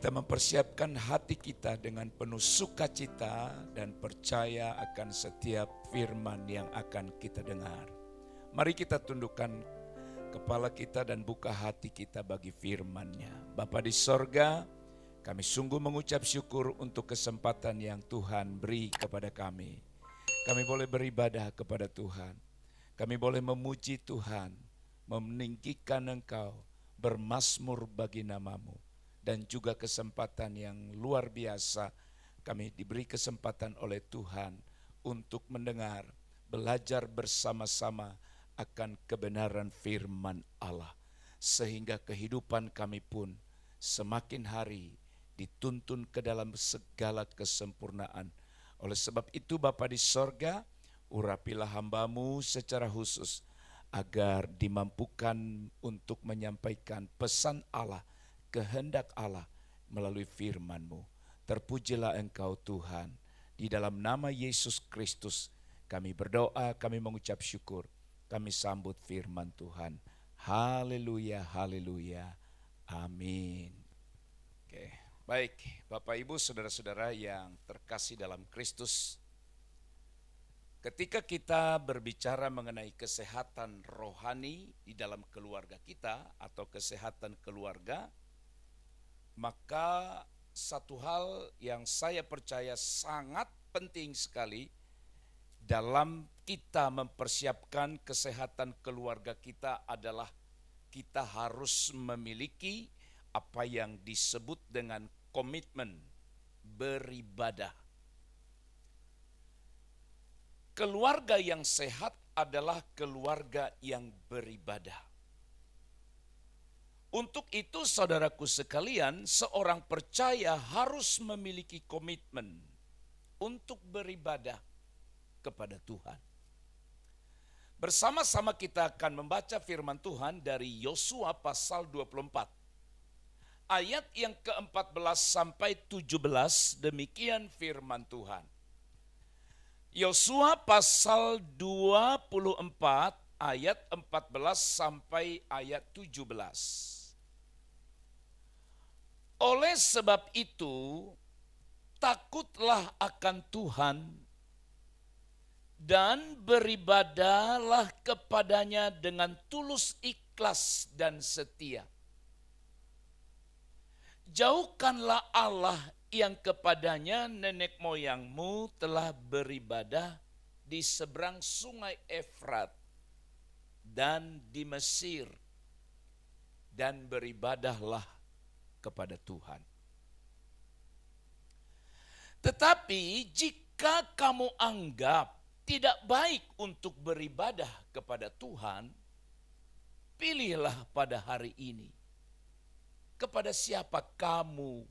kita mempersiapkan hati kita dengan penuh sukacita dan percaya akan setiap firman yang akan kita dengar. Mari kita tundukkan kepala kita dan buka hati kita bagi firman-Nya. Bapa di sorga, kami sungguh mengucap syukur untuk kesempatan yang Tuhan beri kepada kami. Kami boleh beribadah kepada Tuhan. Kami boleh memuji Tuhan, meninggikan Engkau, bermazmur bagi nama-Mu. Dan juga kesempatan yang luar biasa kami diberi kesempatan oleh Tuhan untuk mendengar, belajar bersama-sama akan kebenaran firman Allah. Sehingga kehidupan kami pun semakin hari dituntun ke dalam segala kesempurnaan. Oleh sebab itu Bapa di sorga, urapilah hamba-Mu secara khusus agar dimampukan untuk menyampaikan pesan Allah, kehendak Allah melalui firman-Mu. Terpujilah Engkau Tuhan. Di dalam nama Yesus Kristus kami berdoa, kami mengucap syukur. Kami sambut firman Tuhan. Haleluya, haleluya. Amin. Oke, baik Bapak Ibu saudara-saudara yang terkasih dalam Kristus. Ketika kita berbicara mengenai kesehatan rohani di dalam keluarga kita atau kesehatan keluarga, maka satu hal yang saya percaya sangat penting sekali dalam kita mempersiapkan kesehatan keluarga kita adalah kita harus memiliki apa yang disebut dengan komitmen beribadah. Keluarga yang sehat adalah keluarga yang beribadah. Untuk itu saudaraku sekalian, seorang percaya harus memiliki komitmen untuk beribadah kepada Tuhan. Bersama-sama kita akan membaca firman Tuhan dari Yosua pasal 24. Ayat yang ke-14 sampai 17, demikian firman Tuhan. Yosua pasal 24 ayat 14 sampai ayat 17. Oleh sebab itu, takutlah akan Tuhan dan beribadahlah kepadanya dengan tulus ikhlas dan setia. Jauhkanlah Allah yang kepadanya nenek moyangmu telah beribadah di seberang sungai Efrat dan di Mesir, dan beribadahlah kepada Tuhan. Tetapi jika kamu anggap tidak baik untuk beribadah kepada Tuhan, pilihlah pada hari ini kepada siapa kamu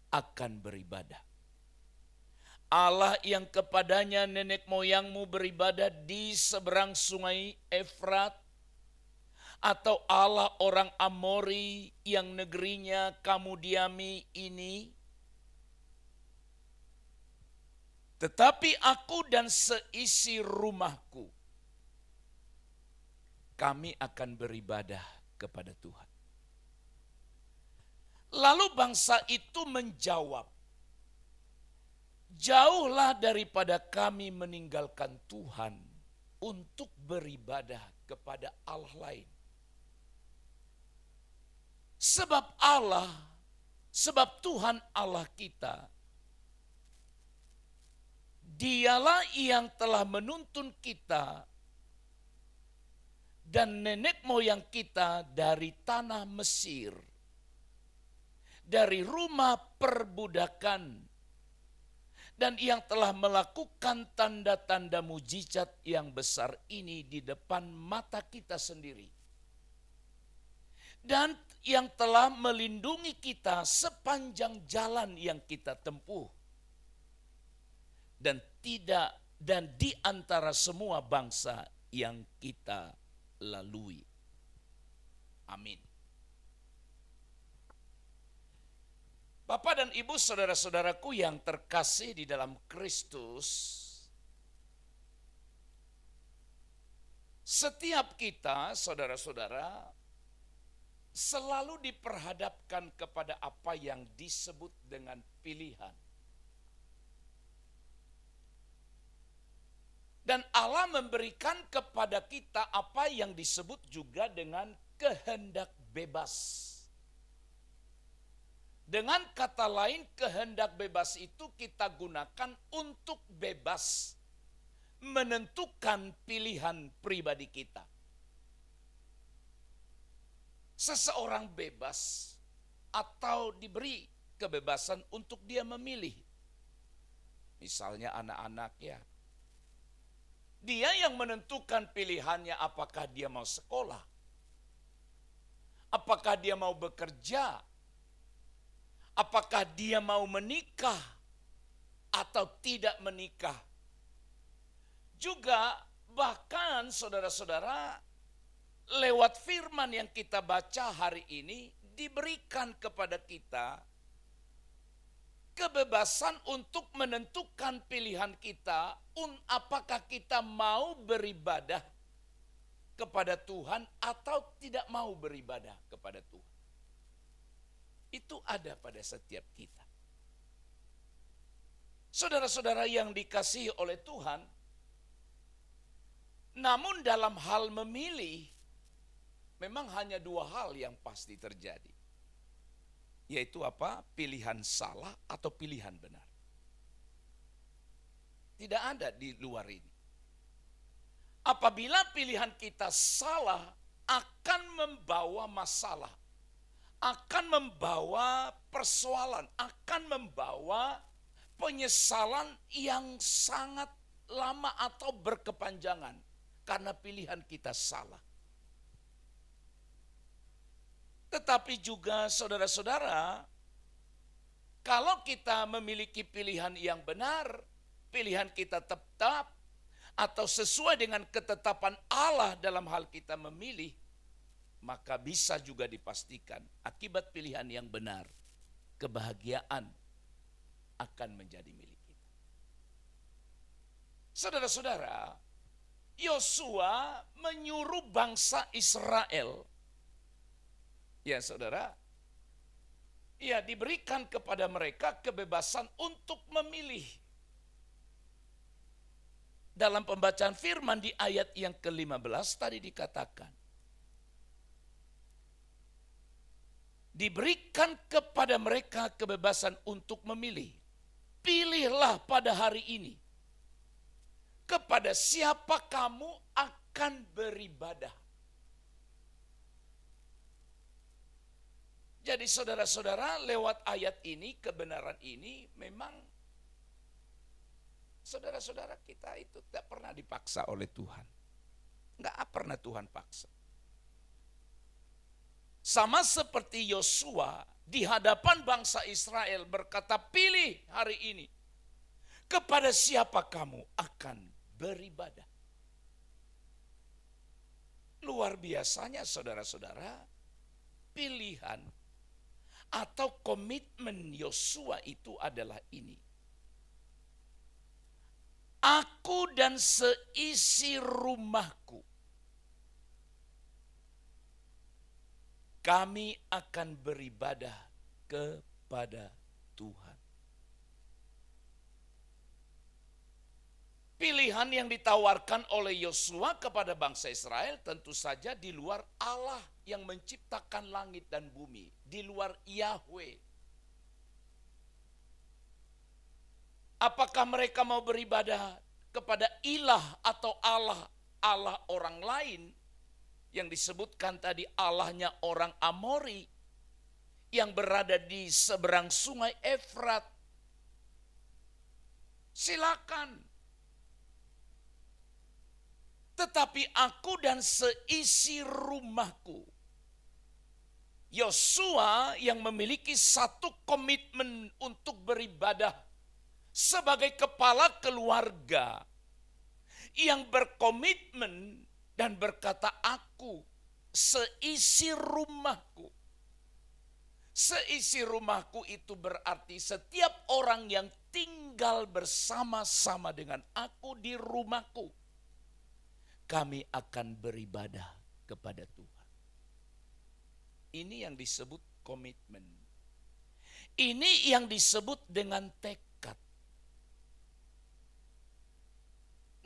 akan beribadah. Allah yang kepadanya nenek moyangmu beribadah di seberang sungai Efrat, atau Allah orang Amori yang negerinya kamu diami ini? Tetapi aku dan seisi rumahku, kami akan beribadah kepada Tuhan. Lalu bangsa itu menjawab, jauhlah daripada kami meninggalkan Tuhan untuk beribadah kepada Allah lain. Sebab Tuhan Allah kita, Dialah yang telah menuntun kita dan nenek moyang kita dari tanah Mesir, dari rumah perbudakan, dan yang telah melakukan tanda-tanda mujizat yang besar ini di depan mata kita sendiri. Dan yang telah melindungi kita sepanjang jalan yang kita tempuh. Dan di antara semua bangsa yang kita lalui. Amin. Bapak dan Ibu saudara-saudaraku yang terkasih di dalam Kristus, setiap kita saudara-saudara selalu diperhadapkan kepada apa yang disebut dengan pilihan. Dan Allah memberikan kepada kita apa yang disebut juga dengan kehendak bebas. Dengan kata lain, kehendak bebas itu kita gunakan untuk bebas menentukan pilihan pribadi kita. Seseorang bebas atau diberi kebebasan untuk dia memilih. Misalnya anak-anak ya. Dia yang menentukan pilihannya apakah dia mau sekolah. Apakah dia mau bekerja. Apakah dia mau menikah atau tidak menikah. Juga bahkan saudara-saudara, lewat firman yang kita baca hari ini, diberikan kepada kita kebebasan untuk menentukan pilihan kita, apakah kita mau beribadah kepada Tuhan atau tidak mau beribadah kepada Tuhan. Itu ada pada setiap kita. Saudara-saudara yang dikasihi oleh Tuhan, namun dalam hal memilih, memang hanya dua hal yang pasti terjadi. Yaitu apa? Pilihan salah atau pilihan benar. Tidak ada di luar ini. Apabila pilihan kita salah, akan membawa masalah. Akan membawa persoalan. Akan membawa penyesalan yang sangat lama atau berkepanjangan. Karena pilihan kita salah. Tetapi juga saudara-saudara, kalau kita memiliki pilihan yang benar, pilihan kita tetap atau sesuai dengan ketetapan Allah dalam hal kita memilih, maka bisa juga dipastikan akibat pilihan yang benar, kebahagiaan akan menjadi milik kita. Saudara-saudara, Yosua menyuruh bangsa Israel, ya saudara, ya diberikan kepada mereka kebebasan untuk memilih. Dalam pembacaan firman di ayat yang ke-15 tadi dikatakan, diberikan kepada mereka kebebasan untuk memilih. Pilihlah pada hari ini kepada siapa kamu akan beribadah. Jadi saudara-saudara, lewat ayat ini, kebenaran ini memang saudara-saudara kita itu tidak pernah dipaksa oleh Tuhan. Enggak pernah Tuhan paksa. Sama seperti Yosua di hadapan bangsa Israel berkata, pilih hari ini kepada siapa kamu akan beribadah. Luar biasanya saudara-saudara, pilihan atau komitmen Yosua itu adalah ini. Aku dan seisi rumahku, kami akan beribadah kepada Tuhan. Pilihan yang ditawarkan oleh Yosua kepada bangsa Israel tentu saja di luar Allah yang menciptakan langit dan bumi, di luar Yahweh. Apakah mereka mau beribadah kepada ilah atau Allah orang lain yang disebutkan tadi Allahnya orang Amori yang berada di seberang sungai Efrat? Silakan. Tetapi aku dan seisi rumahku. Yosua yang memiliki satu komitmen untuk beribadah sebagai kepala keluarga yang berkomitmen dan berkata, aku seisi rumahku. Seisi rumahku itu berarti setiap orang yang tinggal bersama-sama dengan aku di rumahku, kami akan beribadah kepada Tuhan. Ini yang disebut komitmen. Ini yang disebut dengan tekad.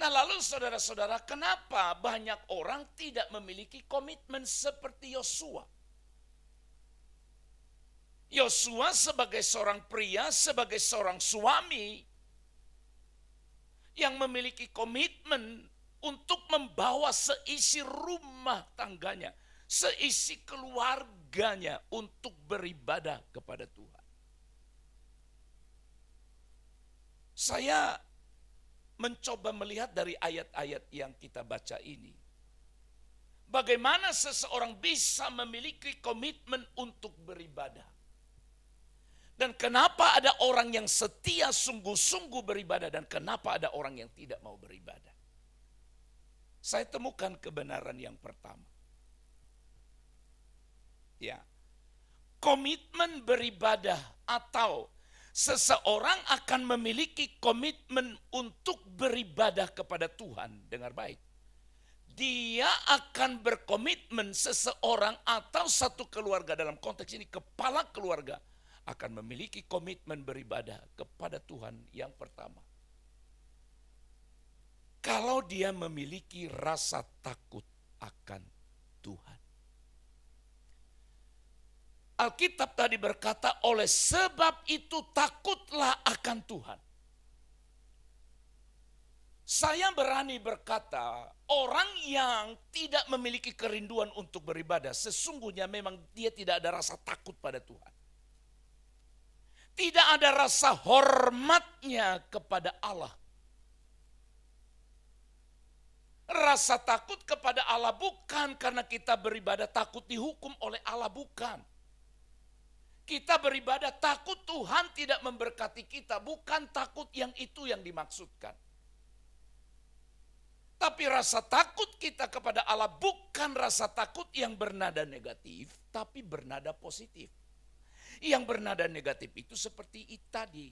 Nah lalu saudara-saudara, kenapa banyak orang tidak memiliki komitmen seperti Yosua? Yosua sebagai seorang pria, sebagai seorang suami yang memiliki komitmen untuk membawa seisi rumah tangganya, seisi keluarganya untuk beribadah kepada Tuhan. Saya mencoba melihat dari ayat-ayat yang kita baca ini. Bagaimana seseorang bisa memiliki komitmen untuk beribadah. Dan kenapa ada orang yang setia sungguh-sungguh beribadah dan kenapa ada orang yang tidak mau beribadah. Saya temukan kebenaran yang pertama. Ya. Komitmen beribadah atau seseorang akan memiliki komitmen untuk beribadah kepada Tuhan. Dengar baik. Dia akan berkomitmen, seseorang atau satu keluarga, dalam konteks ini kepala keluarga, akan memiliki komitmen beribadah kepada Tuhan yang pertama. Kalau dia memiliki rasa takut akan Tuhan. Alkitab tadi berkata, oleh sebab itu takutlah akan Tuhan. Saya berani berkata, orang yang tidak memiliki kerinduan untuk beribadah, sesungguhnya memang dia tidak ada rasa takut pada Tuhan. Tidak ada rasa hormatnya kepada Allah. Rasa takut kepada Allah bukan karena kita beribadah takut dihukum oleh Allah, bukan. Kita beribadah takut Tuhan tidak memberkati kita, bukan takut yang itu yang dimaksudkan. Tapi rasa takut kita kepada Allah bukan rasa takut yang bernada negatif, tapi bernada positif. Yang bernada negatif itu seperti itu tadi.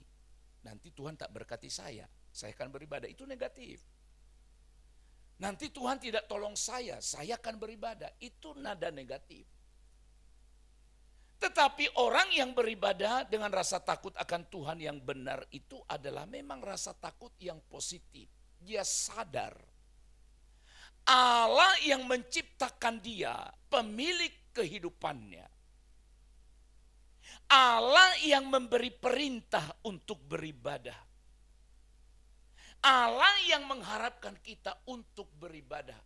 Nanti Tuhan tak berkati saya akan beribadah, itu negatif. Nanti Tuhan tidak tolong saya akan beribadah, itu nada negatif. Tetapi orang yang beribadah dengan rasa takut akan Tuhan yang benar itu adalah memang rasa takut yang positif. Dia sadar Allah yang menciptakan dia, pemilik kehidupannya. Allah yang memberi perintah untuk beribadah. Allah yang mengharapkan kita untuk beribadah.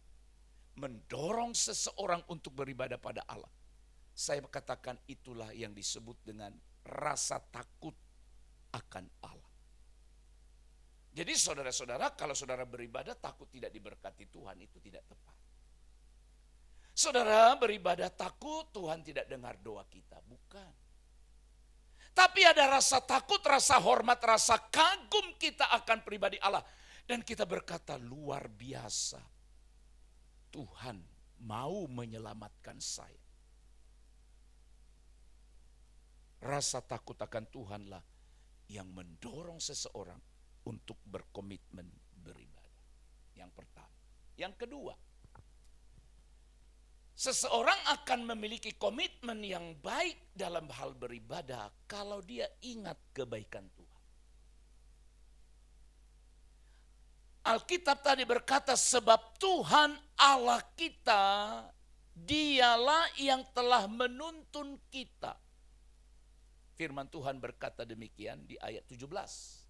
Mendorong seseorang untuk beribadah pada Allah. Saya katakan itulah yang disebut dengan rasa takut akan Allah. Jadi saudara-saudara, kalau saudara beribadah takut tidak diberkati Tuhan, itu tidak tepat. Saudara beribadah takut Tuhan tidak dengar doa kita, bukan. Tapi ada rasa takut, rasa hormat, rasa kagum kita akan pribadi Allah. Dan kita berkata, luar biasa. Tuhan mau menyelamatkan saya. Rasa takut akan Tuhanlah yang mendorong seseorang untuk berkomitmen beribadah. Yang pertama. Yang kedua, seseorang akan memiliki komitmen yang baik dalam hal beribadah kalau dia ingat kebaikan Tuhan. Alkitab tadi berkata, sebab Tuhan Allah kita, dialah yang telah menuntun kita. Firman Tuhan berkata demikian di ayat 17.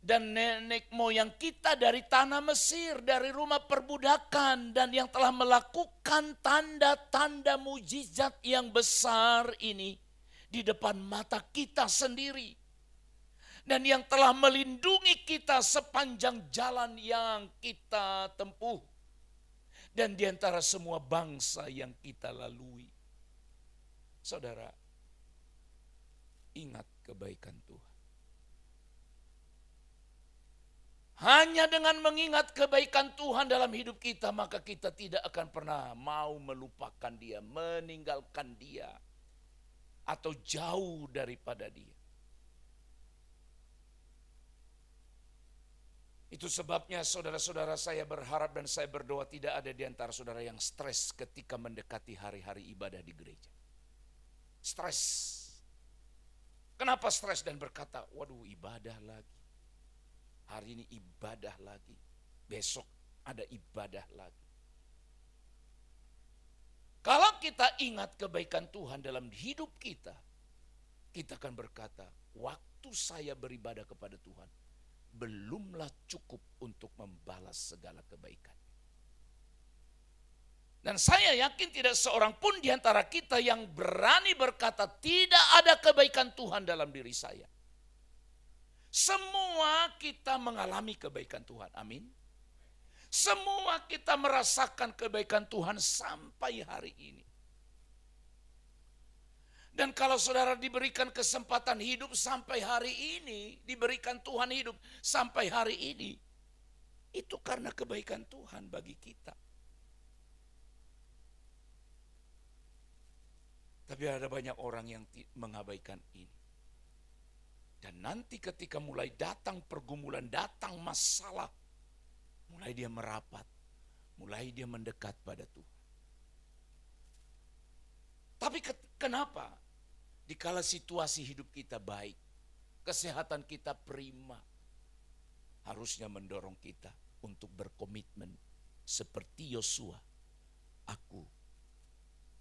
Dan nenek moyang kita dari tanah Mesir, dari rumah perbudakan, dan yang telah melakukan tanda-tanda mujizat yang besar ini di depan mata kita sendiri. Dan yang telah melindungi kita sepanjang jalan yang kita tempuh. Dan di antara semua bangsa yang kita lalui. Saudara, ingat kebaikan Tuhan. Hanya dengan mengingat kebaikan Tuhan dalam hidup kita, maka kita tidak akan pernah mau melupakan Dia, meninggalkan Dia, atau jauh daripada Dia. Itu sebabnya saudara-saudara, saya berharap dan saya berdoa tidak ada di antara saudara yang stres ketika mendekati hari-hari ibadah di gereja. Stres. Kenapa stres dan berkata, waduh ibadah lagi. Hari ini ibadah lagi. Besok ada ibadah lagi. Kalau kita ingat kebaikan Tuhan dalam hidup kita, kita akan berkata, waktu saya beribadah kepada Tuhan, belumlah cukup untuk membalas segala kebaikan. Dan saya yakin tidak seorang pun di antara kita yang berani berkata tidak ada kebaikan Tuhan dalam diri saya. Semua kita mengalami kebaikan Tuhan, amin. Semua kita merasakan kebaikan Tuhan sampai hari ini. Dan kalau saudara diberikan kesempatan hidup sampai hari ini, diberikan Tuhan hidup sampai hari ini, itu karena kebaikan Tuhan bagi kita. Tapi ada banyak orang yang mengabaikan ini. Dan nanti ketika mulai datang pergumulan, datang masalah, mulai dia merapat, mulai dia mendekat pada Tuhan. Tapi kenapa? Dikala situasi hidup kita baik, kesehatan kita prima, harusnya mendorong kita untuk berkomitmen seperti Yosua, aku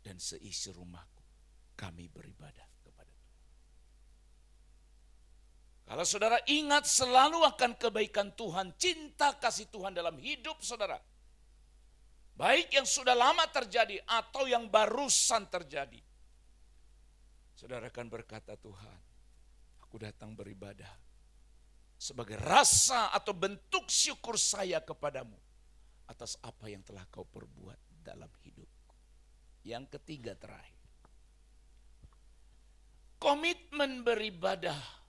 dan seisi rumahku, kami beribadah kepada Tuhan. Kalau saudara ingat selalu akan kebaikan Tuhan, cinta kasih Tuhan dalam hidup saudara, baik yang sudah lama terjadi atau yang barusan terjadi, saudara akan berkata, Tuhan, aku datang beribadah sebagai rasa atau bentuk syukur saya kepadamu atas apa yang telah kau perbuat dalam hidupku. Yang ketiga terakhir, komitmen beribadah.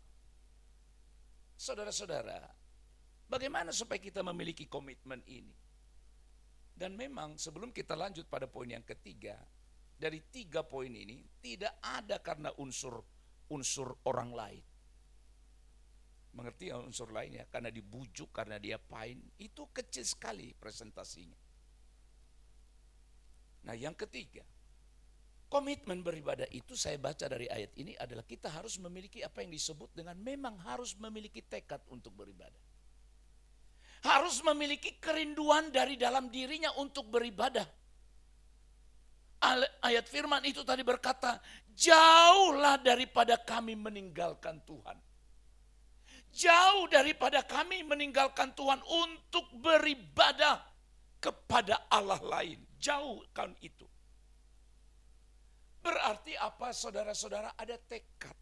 Saudara-saudara, bagaimana supaya kita memiliki komitmen ini? Dan memang sebelum kita lanjut pada poin yang ketiga, dari 3 poin ini tidak ada karena unsur orang lain. Mengerti unsur lainnya? Karena dibujuk, karena dia pain, itu kecil sekali presentasinya. Nah yang ketiga, komitmen beribadah itu saya baca dari ayat ini adalah kita harus memiliki apa yang disebut dengan memang harus memiliki tekad untuk beribadah. Harus memiliki kerinduan dari dalam dirinya untuk beribadah. Ayat firman itu tadi berkata, jauhlah daripada kami meninggalkan Tuhan. Jauh daripada kami meninggalkan Tuhan untuk beribadah kepada Allah lain. Jauhkan itu. Berarti apa saudara-saudara? Ada tekad.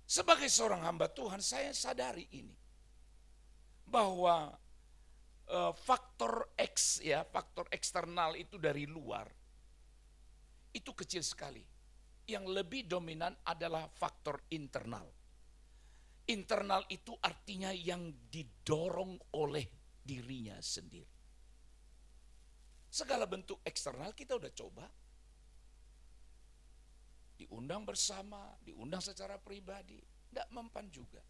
Sebagai seorang hamba Tuhan, saya sadari ini. Bahwa faktor X ya, faktor eksternal itu dari luar itu kecil sekali. Yang lebih dominan adalah faktor internal. Internal itu artinya yang didorong oleh dirinya sendiri. Segala bentuk eksternal kita udah coba. Diundang bersama, diundang secara pribadi, tidak mempan juga.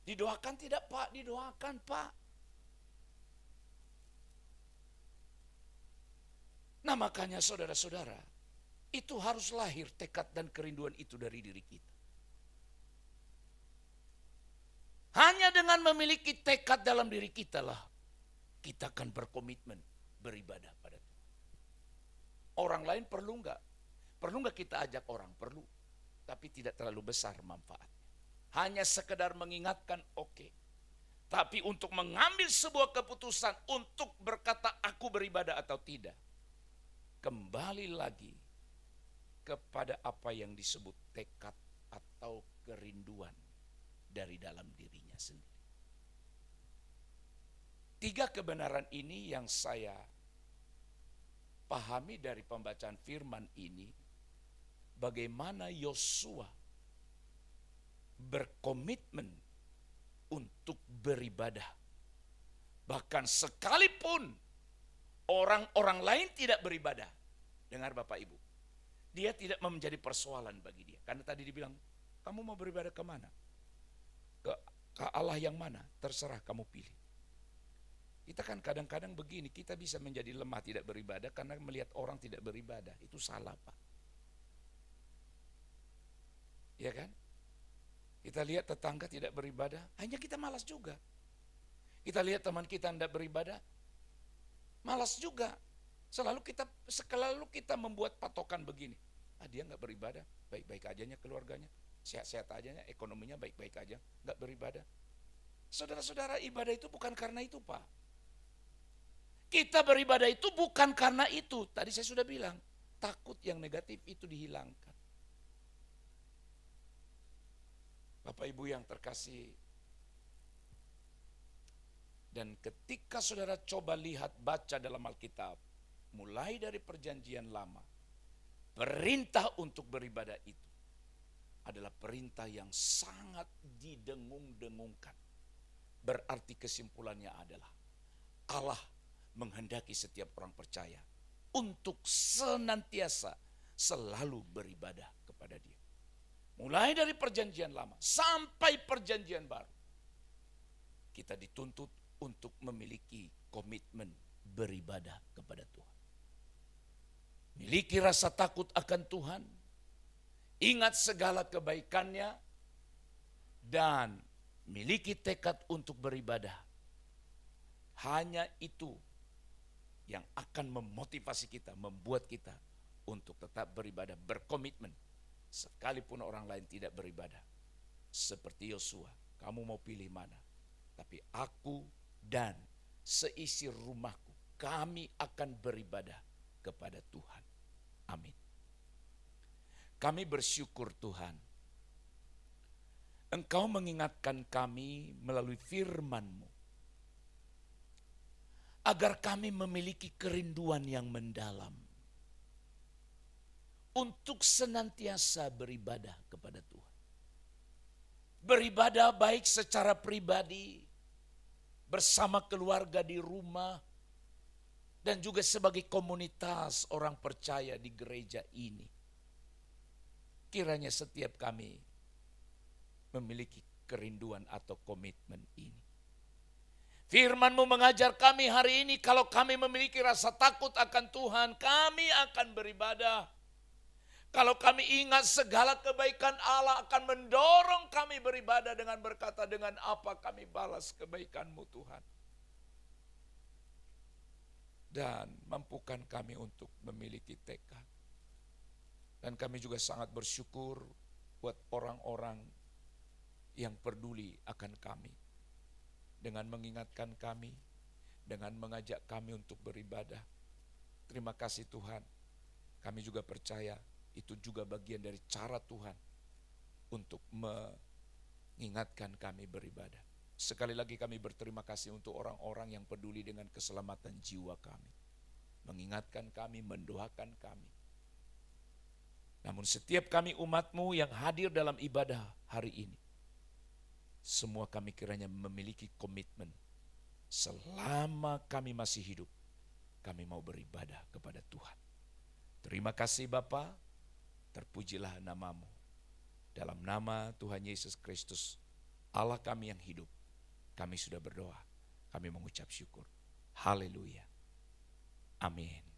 Didoakan tidak Pak? Didoakan Pak. Nah makanya saudara-saudara, itu harus lahir tekad dan kerinduan itu dari diri kita. Hanya dengan memiliki tekad dalam diri kita lah, kita akan berkomitmen beribadah pada Tuhan. Orang lain perlu enggak? Perlu enggak kita ajak orang? Perlu. Tapi tidak terlalu besar manfaatnya. Hanya sekedar mengingatkan, oke. Tapi untuk mengambil sebuah keputusan untuk berkata aku beribadah atau tidak, kembali lagi kepada apa yang disebut tekad atau kerinduan dari dalam dirinya sendiri. 3 kebenaran ini yang saya pahami dari pembacaan firman ini, bagaimana Yosua berkomitmen untuk beribadah. Bahkan sekalipun orang-orang lain tidak beribadah. Dengar Bapak Ibu, dia tidak menjadi persoalan bagi dia. Karena tadi dibilang, kamu mau beribadah kemana? ke Allah yang mana? Terserah kamu pilih. Kita kan kadang-kadang begini, kita bisa menjadi lemah tidak beribadah karena melihat orang tidak beribadah. Itu salah, Pak. Ya kan? Kita lihat tetangga tidak beribadah, hanya kita malas juga. Kita lihat teman kita tidak beribadah, malas juga. Selalu kita membuat patokan begini. Dia nggak beribadah, baik-baik ajanya keluarganya, sehat-sehat ajanya, ekonominya baik-baik aja, nggak beribadah. Saudara-saudara, ibadah itu bukan karena itu, Pak. Kita beribadah itu bukan karena itu. Tadi saya sudah bilang, takut yang negatif itu dihilangkan. Bapak Ibu yang terkasih, dan ketika saudara coba lihat, baca dalam Alkitab, mulai dari perjanjian lama, perintah untuk beribadah itu adalah perintah yang sangat didengung-dengungkan. Berarti kesimpulannya adalah Allah menghendaki setiap orang percaya untuk senantiasa selalu beribadah kepada Dia. Mulai dari perjanjian lama sampai perjanjian baru, kita dituntut untuk memiliki komitmen beribadah kepada Tuhan. Miliki rasa takut akan Tuhan, ingat segala kebaikannya, dan miliki tekad untuk beribadah. Hanya itu yang akan memotivasi kita, membuat kita untuk tetap beribadah, berkomitmen. Sekalipun orang lain tidak beribadah. Seperti Yosua, kamu mau pilih mana? Tapi aku dan seisi rumahku, kami akan beribadah kepada Tuhan. Amin. Kami bersyukur Tuhan, Engkau mengingatkan kami melalui firman-Mu, agar kami memiliki kerinduan yang mendalam untuk senantiasa beribadah kepada Tuhan. Beribadah baik secara pribadi, bersama keluarga di rumah, dan juga sebagai komunitas orang percaya di gereja ini. Kiranya setiap kami memiliki kerinduan atau komitmen ini. Firman-Mu mengajar kami hari ini, kalau kami memiliki rasa takut akan Tuhan, kami akan beribadah. Kalau kami ingat segala kebaikan Allah akan mendorong kami beribadah dengan berkata, dengan apa kami balas kebaikan-Mu Tuhan. Dan mampukan kami untuk memiliki tekad. Dan kami juga sangat bersyukur buat orang-orang yang peduli akan kami. Dengan mengingatkan kami, dengan mengajak kami untuk beribadah. Terima kasih Tuhan. Kami juga percaya itu juga bagian dari cara Tuhan untuk mengingatkan kami beribadah. Sekali lagi kami berterima kasih untuk orang-orang yang peduli dengan keselamatan jiwa kami. Mengingatkan kami, mendoakan kami. Namun setiap kami umat-Mu yang hadir dalam ibadah hari ini, semua kami kiranya memiliki komitmen. Selama kami masih hidup, kami mau beribadah kepada Tuhan. Terima kasih Bapa, terpujilah nama-Mu. Dalam nama Tuhan Yesus Kristus, Allah kami yang hidup, kami sudah berdoa, kami mengucap syukur. Haleluya. Amin.